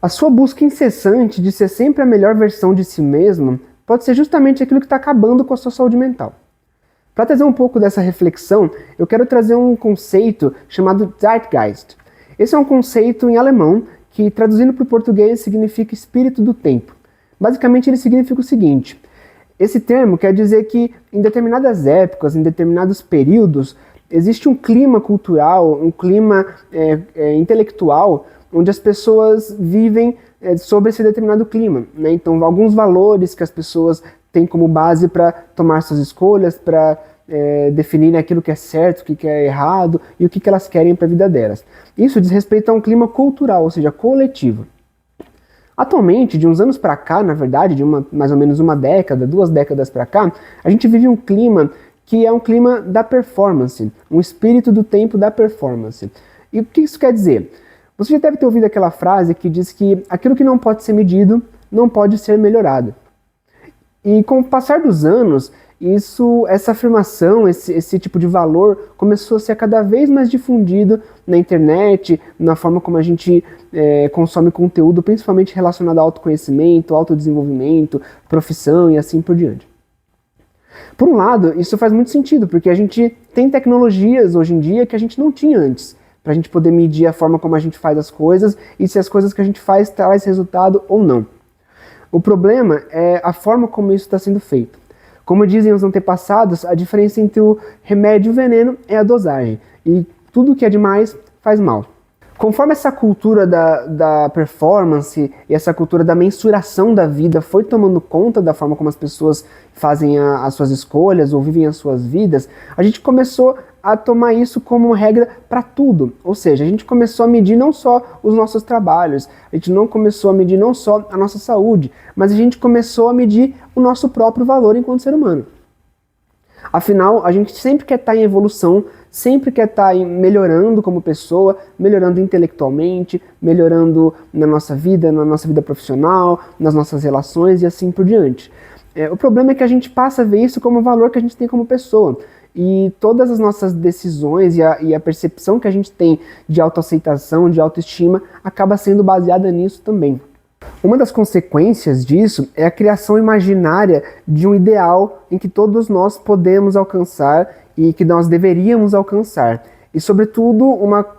A sua busca incessante de ser sempre a melhor versão de si mesmo pode ser justamente aquilo que está acabando com a sua saúde mental. Para trazer um pouco dessa reflexão, eu quero trazer um conceito chamado Zeitgeist. Esse é um conceito em alemão que, traduzindo para o português, significa espírito do tempo. Basicamente, ele significa o seguinte: esse termo quer dizer que em determinadas épocas, em determinados períodos, existe um clima cultural, um clima intelectual, onde as pessoas vivem sobre esse determinado clima, né? Então, alguns valores que as pessoas têm como base para tomar suas escolhas, para definir aquilo que é certo, o que é errado e o que elas querem para a vida delas. Isso diz respeito a um clima cultural, ou seja, coletivo. Atualmente, de uns anos para cá, na verdade, de mais ou menos uma década, 2 décadas para cá, a gente vive um clima que é um clima da performance, um espírito do tempo da performance. E o que isso quer dizer? Você já deve ter ouvido aquela frase que diz que aquilo que não pode ser medido não pode ser melhorado. E com o passar dos anos, essa afirmação, esse tipo de valor começou a ser cada vez mais difundido na internet, na forma como a gente consome conteúdo, principalmente relacionado ao autoconhecimento, autodesenvolvimento, profissão e assim por diante. Por um lado, isso faz muito sentido, porque a gente tem tecnologias hoje em dia que a gente não tinha antes, para a gente poder medir a forma como a gente faz as coisas e se as coisas que a gente faz traz resultado ou não. O problema é a forma como isso está sendo feito. Como dizem os antepassados, a diferença entre o remédio e o veneno é a dosagem, e tudo que é demais faz mal. Conforme essa cultura da performance e essa cultura da mensuração da vida foi tomando conta da forma como as pessoas fazem as suas escolhas ou vivem as suas vidas, a gente começou a tomar isso como regra para tudo. Ou seja, a gente começou a medir não só os nossos trabalhos, a gente não começou a medir não só a nossa saúde, mas a gente começou a medir o nosso próprio valor enquanto ser humano. Afinal, a gente sempre quer estar em evolução, sempre quer estar melhorando como pessoa, melhorando intelectualmente, melhorando na nossa vida profissional, nas nossas relações e assim por diante. O problema é que a gente passa a ver isso como um valor que a gente tem como pessoa. E todas as nossas decisões e a percepção que a gente tem de autoaceitação, de autoestima, acaba sendo baseada nisso também. Uma das consequências disso é a criação imaginária de um ideal em que todos nós podemos alcançar e que nós deveríamos alcançar. E, sobretudo,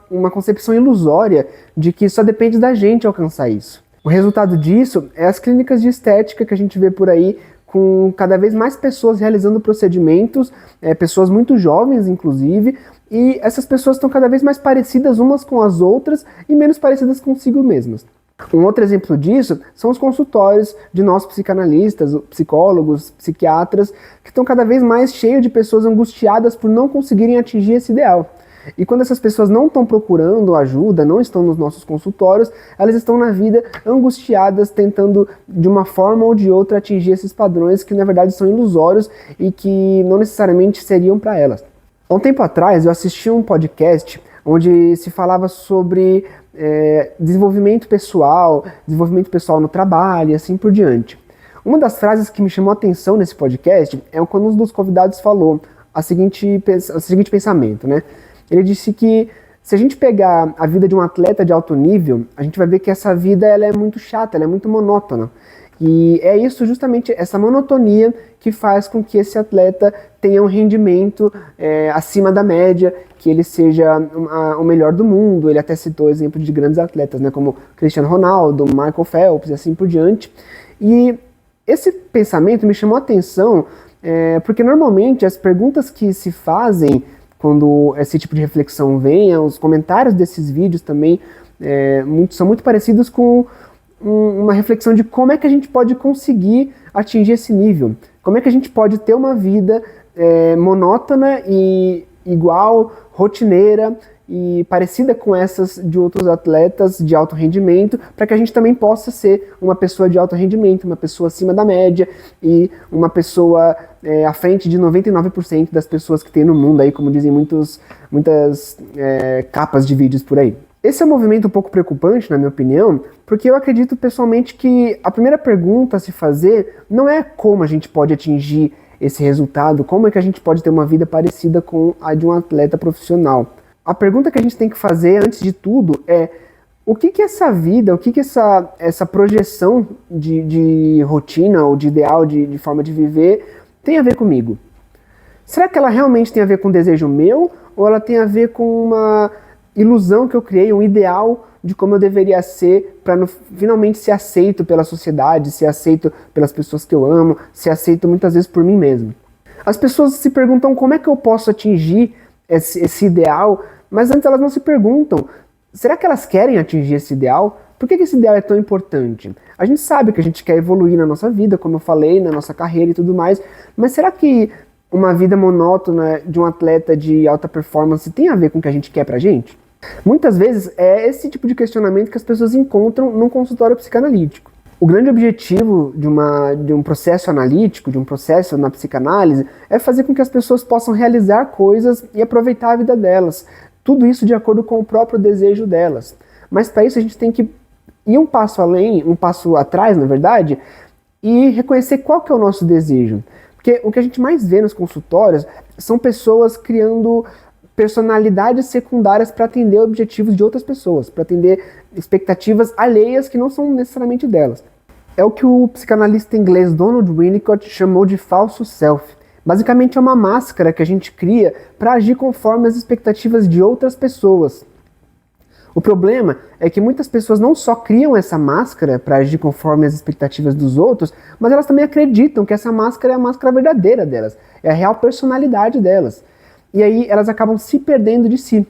uma concepção ilusória de que só depende da gente alcançar isso. O resultado disso é as clínicas de estética que a gente vê por aí, com cada vez mais pessoas realizando procedimentos, pessoas muito jovens, inclusive, e essas pessoas estão cada vez mais parecidas umas com as outras e menos parecidas consigo mesmas. Um outro exemplo disso são os consultórios de nós psicanalistas, psicólogos, psiquiatras, que estão cada vez mais cheios de pessoas angustiadas por não conseguirem atingir esse ideal. E quando essas pessoas não estão procurando ajuda, não estão nos nossos consultórios, elas estão na vida angustiadas, tentando de uma forma ou de outra atingir esses padrões que na verdade são ilusórios e que não necessariamente seriam para elas. Há um tempo atrás eu assisti um podcast onde se falava sobre desenvolvimento pessoal no trabalho e assim por diante. Uma das frases que me chamou a atenção nesse podcast é quando um dos convidados falou o seguinte pensamento, né? Ele disse que se a gente pegar a vida de um atleta de alto nível, a gente vai ver que essa vida ela é muito chata, ela é muito monótona. E é isso justamente, essa monotonia que faz com que esse atleta tenha um rendimento acima da média, que ele seja o melhor do mundo. Ele até citou exemplos de grandes atletas, né, como Cristiano Ronaldo, Michael Phelps e assim por diante. E esse pensamento me chamou a atenção porque normalmente as perguntas que se fazem quando esse tipo de reflexão vem, os comentários desses vídeos também são muito parecidos com uma reflexão de como é que a gente pode conseguir atingir esse nível, como é que a gente pode ter uma vida monótona e igual, rotineira e parecida com essas de outros atletas de alto rendimento, para que a gente também possa ser uma pessoa de alto rendimento, uma pessoa acima da média e uma pessoa à frente de 99% das pessoas que tem no mundo, aí, como dizem muitas capas de vídeos por aí. Esse é um movimento um pouco preocupante, na minha opinião, porque eu acredito pessoalmente que a primeira pergunta a se fazer não é como a gente pode atingir esse resultado, como é que a gente pode ter uma vida parecida com a de um atleta profissional. A pergunta que a gente tem que fazer, antes de tudo, é o que que essa vida, o que que essa projeção de rotina ou de ideal, de forma de viver tem a ver comigo? Será que ela realmente tem a ver com um desejo meu ou ela tem a ver com uma ilusão que eu criei, um ideal de como eu deveria ser para finalmente ser aceito pela sociedade, ser aceito pelas pessoas que eu amo, ser aceito muitas vezes por mim mesmo? As pessoas se perguntam como é que eu posso atingir esse ideal, mas antes elas não se perguntam, será que elas querem atingir esse ideal? Por que esse ideal é tão importante? A gente sabe que a gente quer evoluir na nossa vida, como eu falei, na nossa carreira e tudo mais, mas será que uma vida monótona de um atleta de alta performance tem a ver com o que a gente quer pra gente? Muitas vezes é esse tipo de questionamento que as pessoas encontram num consultório psicanalítico. O grande objetivo de um processo analítico, de um processo na psicanálise, é fazer com que as pessoas possam realizar coisas e aproveitar a vida delas. Tudo isso de acordo com o próprio desejo delas. Mas para isso a gente tem que ir um passo além, um passo atrás, na verdade, e reconhecer qual que é o nosso desejo. Porque o que a gente mais vê nos consultórios são pessoas criando personalidades secundárias para atender objetivos de outras pessoas, para atender expectativas alheias que não são necessariamente delas. É o que o psicanalista inglês Donald Winnicott chamou de falso self. Basicamente é uma máscara que a gente cria para agir conforme as expectativas de outras pessoas. O problema é que muitas pessoas não só criam essa máscara para agir conforme as expectativas dos outros, mas elas também acreditam que essa máscara é a máscara verdadeira delas, é a real personalidade delas. E aí elas acabam se perdendo de si.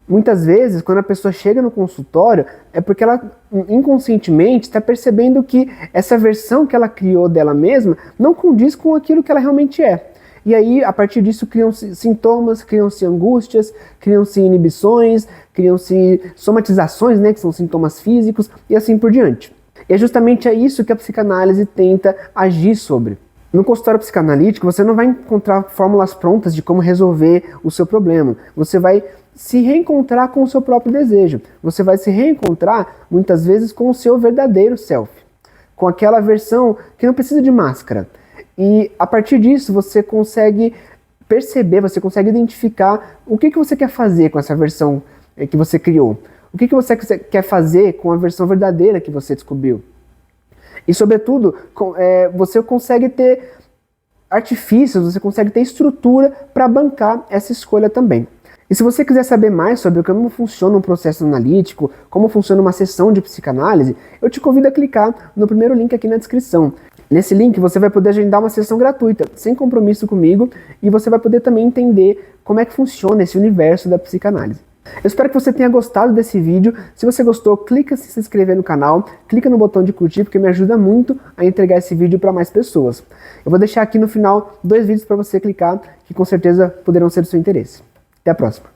Muitas vezes, quando a pessoa chega no consultório, é porque ela inconscientemente está percebendo que essa versão que ela criou dela mesma não condiz com aquilo que ela realmente é. E aí, a partir disso, criam-se sintomas, criam-se angústias, criam-se inibições, criam-se somatizações, né, que são sintomas físicos, e assim por diante. E é justamente isso que a psicanálise tenta agir sobre. No consultório psicanalítico, você não vai encontrar fórmulas prontas de como resolver o seu problema. Você vai se reencontrar com o seu próprio desejo. Você vai se reencontrar, muitas vezes, com o seu verdadeiro self. Com aquela versão que não precisa de máscara. E a partir disso você consegue perceber, você consegue identificar o que você quer fazer com essa versão que você criou. O que você quer fazer com a versão verdadeira que você descobriu. E sobretudo, você consegue ter artifícios, você consegue ter estrutura para bancar essa escolha também. E se você quiser saber mais sobre como funciona um processo analítico, como funciona uma sessão de psicanálise, eu te convido a clicar no primeiro link aqui na descrição. Nesse link você vai poder agendar uma sessão gratuita, sem compromisso comigo, e você vai poder também entender como é que funciona esse universo da psicanálise. Eu espero que você tenha gostado desse vídeo. Se você gostou, clica em se inscrever no canal, clica no botão de curtir, porque me ajuda muito a entregar esse vídeo para mais pessoas. Eu vou deixar aqui no final 2 vídeos para você clicar, que com certeza poderão ser do seu interesse. Até a próxima!